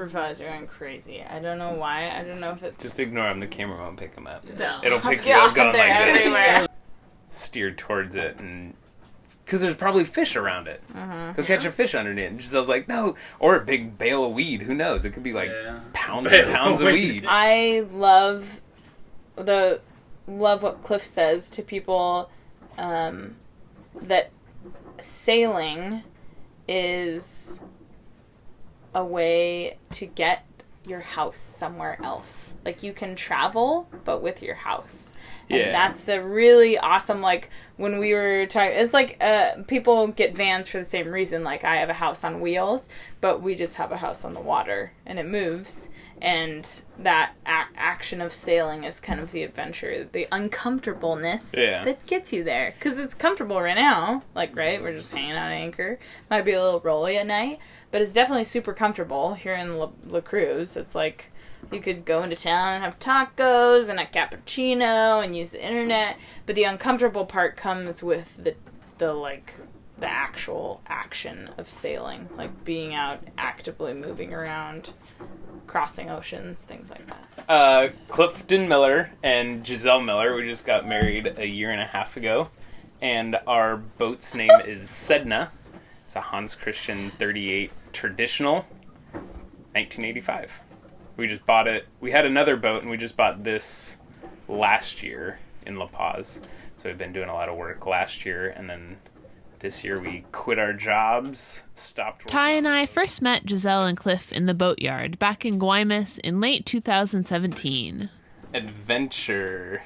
supervisor going crazy. I don't know why. I don't know if it's... Just ignore him. The camera won't pick him up. No. It'll pick you up going like everywhere. this. Steer towards it, and because there's probably fish around it. Go catch a fish underneath. And Giselle's like, no. Or a big bale of weed. Who knows? It could be like pounds and pounds of weed. I love what Clif says to people, that sailing is a way to get your house somewhere else. Like, you can travel, but with your house. And that's the really awesome, like, when we were talking, it's like, people get vans for the same reason. Like, I have a house on wheels, but we just have a house on the water, and it moves. And that action of sailing is kind of the adventure, the uncomfortableness that gets you there. Because it's comfortable right now. Like, right? We're just hanging out at anchor. Might be a little rolly at night. But it's definitely super comfortable here in La Cruz. It's like, you could go into town and have tacos and a cappuccino and use the internet. But the uncomfortable part comes with the actual action of sailing. Like, being out, actively moving around, crossing oceans, things like that. Clifton Miller and Giselle Miller, we just got married a year and a half ago. And our boat's name is Sedna. It's a Hans Christian 38 traditional, 1985. We just bought it. We had another boat, and we just bought this last year in La Paz. So we've been doing a lot of work last year, and then this year we quit our jobs, stopped working. Ty and I first met Giselle and Clif in the boatyard back in Guaymas in late 2017. Adventure.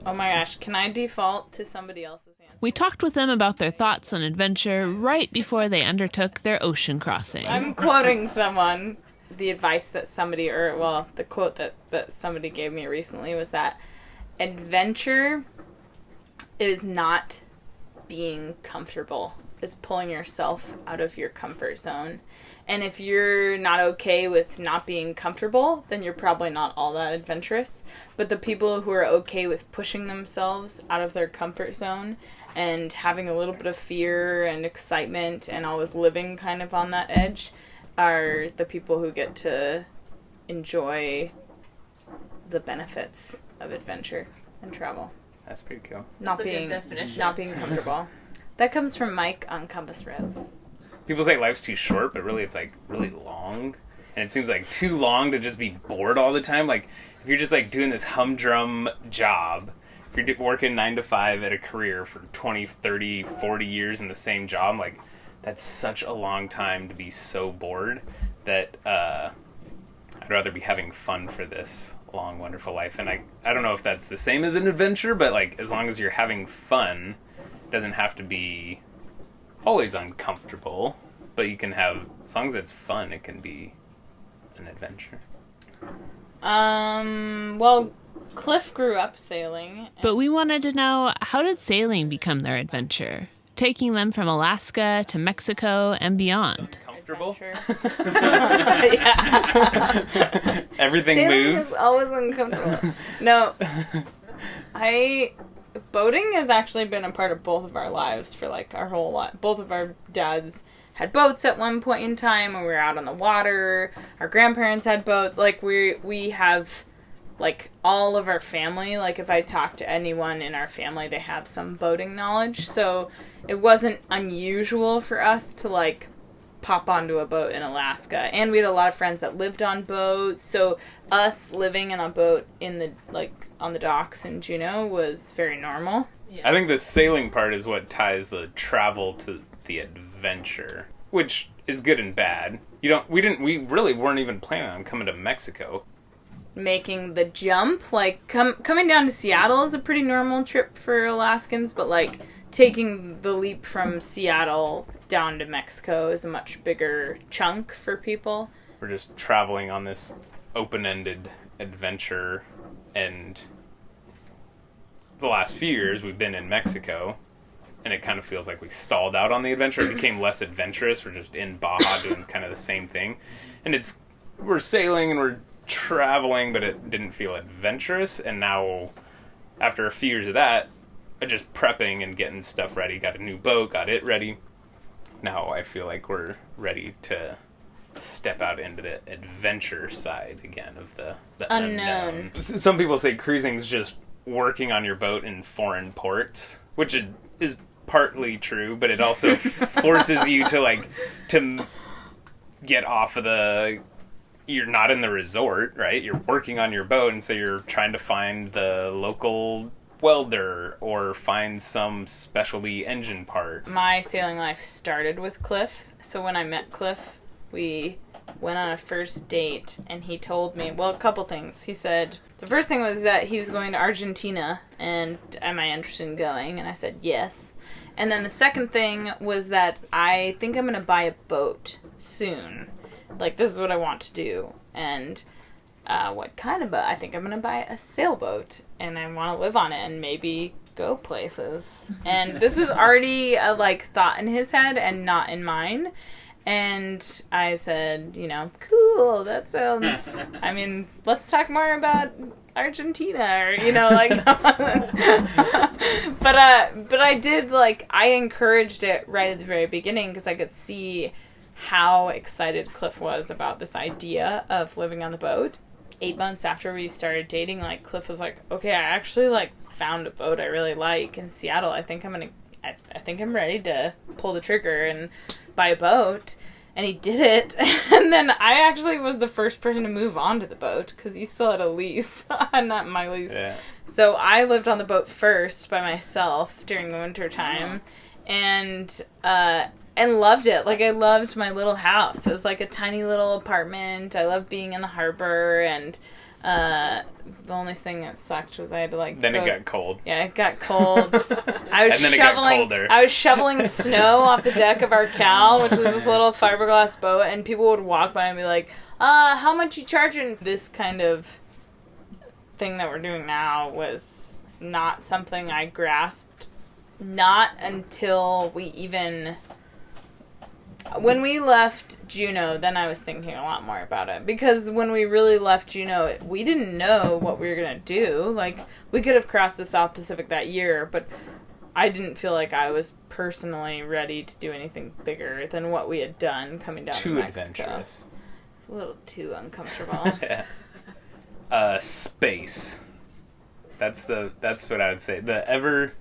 Oh my gosh, can I default to somebody else's answer? We talked with them about their thoughts on adventure right before they undertook their ocean crossing. I'm quoting someone. The advice that somebody, the quote that somebody gave me recently was that adventure is not being comfortable. It's pulling yourself out of your comfort zone. And if you're not okay with not being comfortable, then you're probably not all that adventurous. But the people who are okay with pushing themselves out of their comfort zone and having a little bit of fear and excitement and always living kind of on that edge are the people who get to enjoy the benefits of adventure and travel. That's pretty cool. Not being comfortable. That comes from Mike on Compass Rose. People say life's too short, but really it's like really long. And it seems like too long to just be bored all the time. Like, if you're just like doing this humdrum job, if you're working 9 to 5 at a career for 20, 30, 40 years in the same job, like, that's such a long time to be so bored that I'd rather be having fun for this long, wonderful life. And I don't know if that's the same as an adventure, but like, as long as you're having fun, it doesn't have to be always uncomfortable, but you can have, as long as it's fun, it can be an adventure. Well, Clif grew up sailing. But we wanted to know, how did sailing become their adventure? Taking them from Alaska to Mexico and beyond. Comfortable? Yeah. Everything sailing moves. Is always uncomfortable. No. Boating has actually been a part of both of our lives for like our whole life. Both of our dads had boats at one point in time when we were out on the water. Our grandparents had boats. Like, we have, like, all of our family, like, if I talk to anyone in our family, they have some boating knowledge. So it wasn't unusual for us to, like, pop onto a boat in Alaska. And we had a lot of friends that lived on boats. So us living in a boat in the, like, on the docks in Juneau was very normal. Yeah. I think the sailing part is what ties the travel to the adventure, which is good and bad. We really weren't even planning on coming to Mexico. Making the jump, like, coming down to Seattle is a pretty normal trip for Alaskans, but, like, taking the leap from Seattle down to Mexico is a much bigger chunk for people. We're just traveling on this open-ended adventure, and the last few years we've been in Mexico, and it kind of feels like we stalled out on the adventure. It became less adventurous. We're just in Baja doing kind of the same thing. And we're sailing and we're traveling, but it didn't feel adventurous. And now, after a few years of that, just prepping and getting stuff ready, got a new boat, got it ready. Now I feel like we're ready to step out into the adventure side again of the Unknown. Some people say cruising's just working on your boat in foreign ports, which is partly true, but it also forces you to get off of you're not in the resort, right? You're working on your boat, and so you're trying to find the local welder or find some specialty engine part. My sailing life started with Clif. So when I met Clif, we went on a first date, and he told me, well, a couple things. He said, the first thing was that he was going to Argentina, and am I interested in going? And I said, yes. And then the second thing was that I think I'm going to buy a boat soon. Like, this is what I want to do. And what kind of boat? I think I'm going to buy a sailboat, and I want to live on it and maybe go places. And this was already a, thought in his head and not in mine. And I said, cool, that sounds, let's talk more about Argentina, or, but I did, I encouraged it right at the very beginning because I could see how excited Clif was about this idea of living on the boat. 8 months after we started dating, Clif was like, okay, I actually, found a boat I really like in Seattle. I think I'm ready to pull the trigger and buy a boat. And he did it. And then I actually was the first person to move on to the boat because you still had a lease, not my lease. Yeah. So I lived on the boat first by myself during the winter time, and loved it. I loved my little house. It was a tiny little apartment. I loved being in the harbor, and the only thing that sucked was I had to Then it got cold. Yeah, it got cold. I was and then it got colder. I was shoveling snow off the deck of our Cal, which is this little fiberglass boat, and people would walk by and be like, how much you charging? This kind of thing that we're doing now was not something I grasped, not until when we left Juneau, then I was thinking a lot more about it. Because when we really left Juneau, we didn't know what we were going to do. We could have crossed the South Pacific that year, but I didn't feel like I was personally ready to do anything bigger than what we had done coming down to Mexico. Adventurous. It's a little too uncomfortable. Yeah. Space. That's what I would say. The ever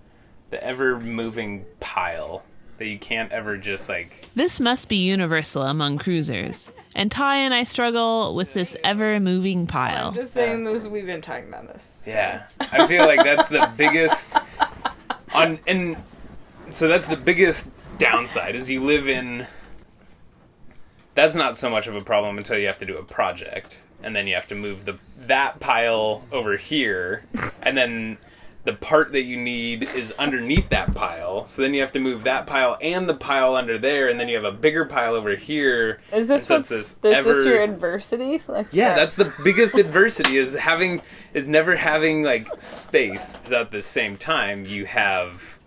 moving pile that you can't ever just This must be universal among cruisers. And Ty and I struggle with this ever-moving pile. I'm just saying this, we've been talking about this. So. Yeah. I feel like that's the biggest and so that's the biggest downside is you live in. That's not so much of a problem until you have to do a project, and then you have to move that pile over here, and then the part that you need is underneath that pile, so then you have to move that pile and the pile under there, and then you have a bigger pile over here. Is this this your adversity? Yeah, that's the biggest adversity is never having space. Because at the same time, you have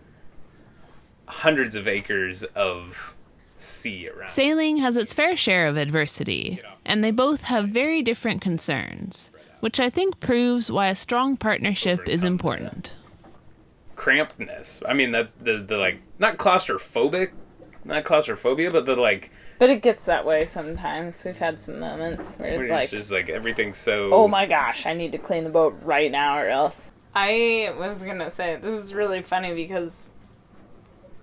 hundreds of acres of sea around. Sailing has its fair share of adversity, and they both have very different concerns, which I think proves why a strong partnership is important. Crampedness. That the not claustrophobic, not claustrophobia, but But it gets that way sometimes. We've had some moments where it's just everything's so. Oh my gosh! I need to clean the boat right now, or else. I was gonna say this is really funny because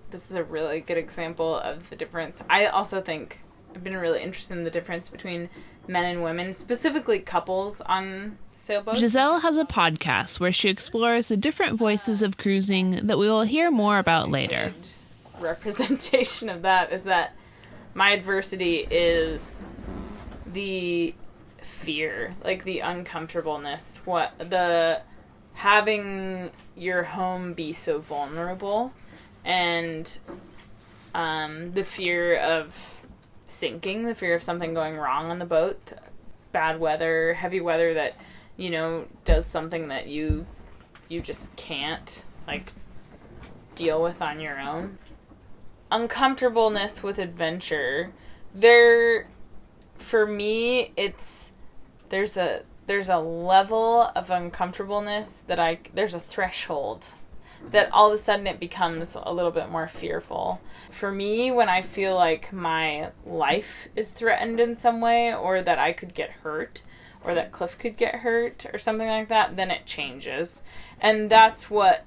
this is a really good example of the difference. I also think I've been really interested in the difference between men and women, specifically couples on sailboats. Giselle has a podcast where she explores the different voices of cruising that we will hear more about later. Representation of that is that my adversity is the fear, the uncomfortableness, having your home be so vulnerable, and the fear of sinking, the fear of something going wrong on the boat, bad weather, heavy weather that, does something that you just can't, deal with on your own. Uncomfortableness with adventure. For me, there's a level of uncomfortableness that there's a threshold that all of a sudden it becomes a little bit more fearful. For me, when I feel like my life is threatened in some way, or that I could get hurt, or that Cliff could get hurt, or something like that, then it changes. And that's what,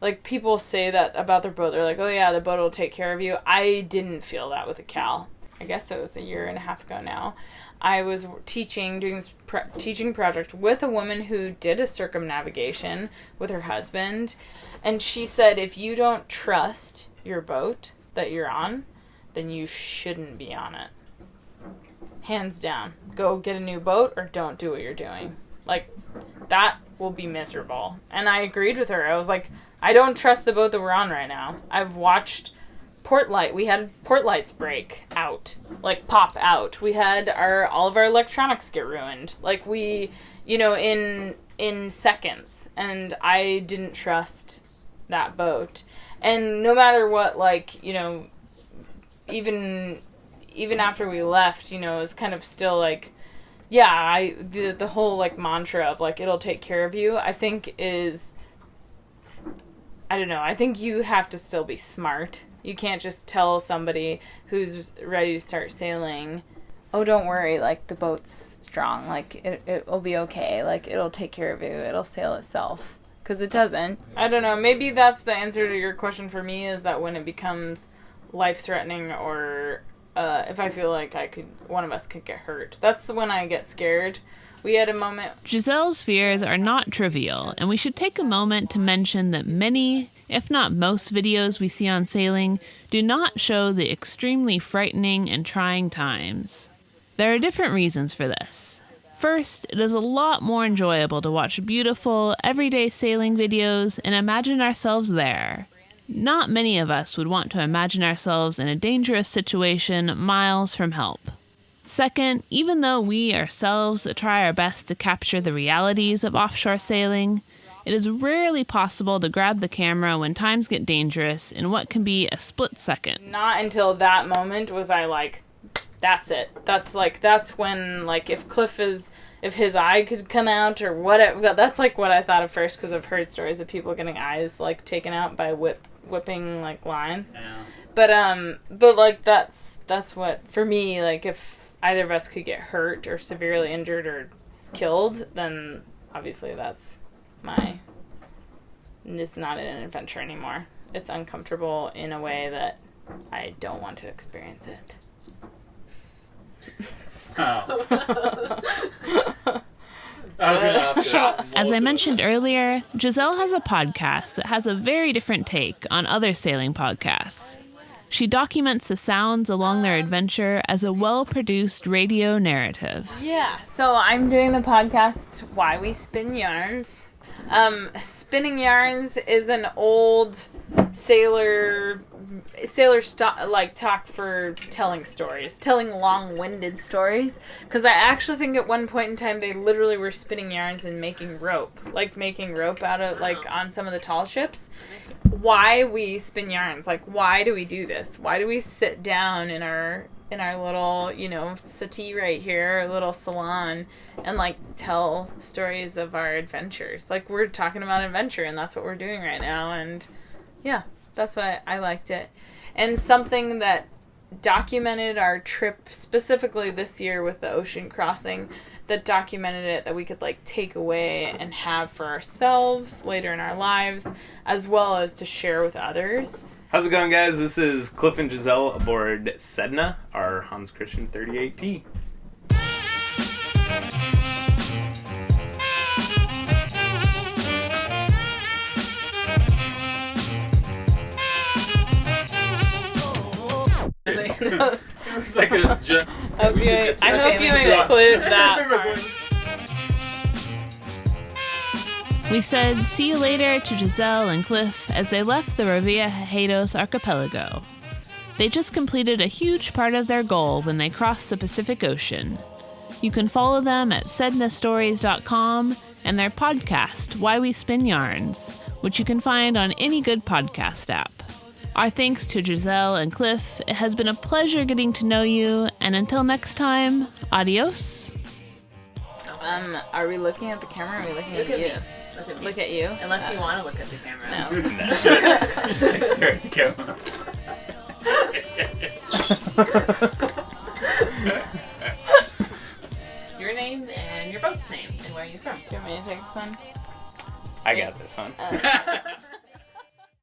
like, people say that about their boat. They're like, oh yeah, the boat will take care of you. I didn't feel that with a Cal. I guess it was a year and a half ago now. I was doing this teaching project with a woman who did a circumnavigation with her husband. And she said, if you don't trust your boat that you're on, then you shouldn't be on it. Hands down. Go get a new boat or don't do what you're doing. Like, that will be miserable. And I agreed with her. I was like, I don't trust the boat that we're on right now. I've watched we had port lights break out, like pop out. We had all of our electronics get ruined. Like, we, in seconds. And I didn't trust that boat. And no matter what, like, even after we left, it was kind of still like, yeah, the whole like mantra of like, it'll take care of you, I think is, I don't know, I think you have to still be smart. You can't just tell somebody who's ready to start sailing, oh, don't worry, like, the boat's strong, like, it will be okay, like, it'll take care of you, it'll sail itself. Because it doesn't. I don't know, maybe that's the answer to your question for me, is that when it becomes life-threatening, or if I feel like one of us could get hurt, that's when I get scared. We had a moment. Giselle's fears are not trivial, and we should take a moment to mention that many, if not most, videos we see on sailing do not show the extremely frightening and trying times. There are different reasons for this. First, it is a lot more enjoyable to watch beautiful, everyday sailing videos and imagine ourselves there. Not many of us would want to imagine ourselves in a dangerous situation miles from help. Second, even though we ourselves try our best to capture the realities of offshore sailing, it is rarely possible to grab the camera when times get dangerous in what can be a split second. Not until that moment was I like, that's it. That's when, like, if his eye could come out or whatever, that's like what I thought at first, because I've heard stories of people getting eyes like taken out by whipping like lines. Yeah. But like that's what, for me, like, if either of us could get hurt or severely injured or killed, then obviously it's not an adventure anymore. It's uncomfortable in a way that I don't want to experience it. Oh. I was going to ask As I mentioned earlier, Giselle has a podcast that has a very different take on other sailing podcasts. She documents the sounds along their adventure as a well-produced radio narrative. Yeah, so I'm doing the podcast Why We Spin Yarns. Spinning yarns is an old sailor talk for telling stories, telling long-winded stories. Because I actually think at one point in time they literally were spinning yarns and making rope out of, like, on some of the tall ships. Why we spin yarns? Like, why do we do this? Why do we sit down in our little, settee right here, our little salon, and like tell stories of our adventures? Like, we're talking about adventure, and that's what we're doing right now. And yeah, that's why I liked it. And something that documented our trip specifically this year with the ocean crossing, that documented it, that we could like take away and have for ourselves later in our lives, as well as to share with others. How's it going, guys? This is Clif and Giselle aboard Sedna, our Hans Christian 38T. It was like a... I hope you include that part. We said see you later to Giselle and Cliff as they left the Revillagigedos archipelago. They just completed a huge part of their goal when they crossed the Pacific Ocean. You can follow them at sednastories.com and their podcast, Why We Spin Yarns, which you can find on any good podcast app. Our thanks to Giselle and Cliff. It has been a pleasure getting to know you, and until next time, adios. Are we looking at the camera or are we looking at you? Look at me. Look at you. Unless you want to look at the camera. No. Just like stare at the camera. It's your name and your boat's name and where are you from. Do you want me to take this one? I got this one.